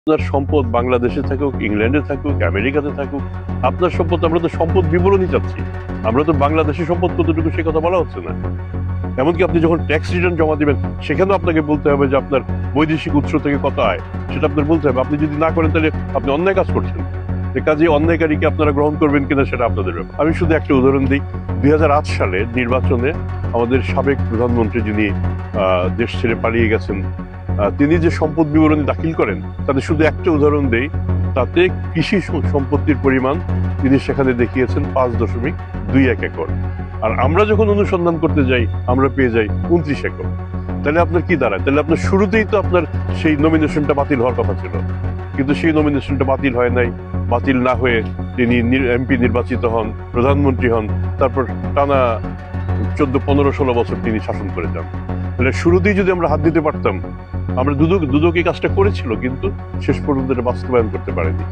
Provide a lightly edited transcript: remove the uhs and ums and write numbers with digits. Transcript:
আপনার সম্পদ বাংলাদেশে থাকুক, ইংল্যান্ডে থাকুক, আমেরিকাতে থাকুক, আপনার সম্পদ, আমরা তো সম্পদ বিবরণী চাচ্ছি। আমরা তো বাংলাদেশের সম্পদ কতটুকু সে কথা বলা হচ্ছে না। এমনকি আপনি যখন ট্যাক্স রিটার্ন জমা দিবেন, সেখানেও আপনাকে বলতে হবে যে আপনার বৈদেশিক উৎস থেকে কত আয়, সেটা আপনার বলতে হবে। আপনি যদি না করেন তাহলে আপনি অন্যায় কাজ করছেন। যে কাজে অন্যায়কারীকে আপনারা গ্রহণ করবেন কিনা সেটা আপনাদের ব্যাপার। আমি শুধু একটা উদাহরণ দিই। 2008 সালে নির্বাচনে আমাদের সাবেক প্রধানমন্ত্রী, যিনি দেশ ছেড়ে পালিয়ে গেছেন, তিনি যে সম্পদ বিবরণী দাখিল করেন, তাতে শুধু একটা উদাহরণ দেই, তাতে কৃষি সম্পত্তির পরিমাণ তিনি সেখানে দেখিয়েছেন 5.21 একর। আর আমরা যখন অনুসন্ধান করতে যাই, আমরা পেয়ে যাই 29 একর। তাহলে আপনার কি দাঁড়ায়? তাহলে আপনার শুরুতেই তো আপনার সেই নমিনেশনটা বাতিল হওয়ার কথা ছিল, কিন্তু সেই নমিনেশনটা বাতিল হয় নাই। বাতিল না হয়ে তিনি এমপি নির্বাচিত হন, প্রধানমন্ত্রী হন, তারপর টানা 14, 15, 16 বছর তিনি শাসন করে যান। তাহলে শুরুতেই যদি আমরা হাত দিতে পারতাম, আমরা দুদক এই কাজটা করেছিল, কিন্তু শেষ পর্যন্ত এটা বাস্তবায়ন করতে পারেনি।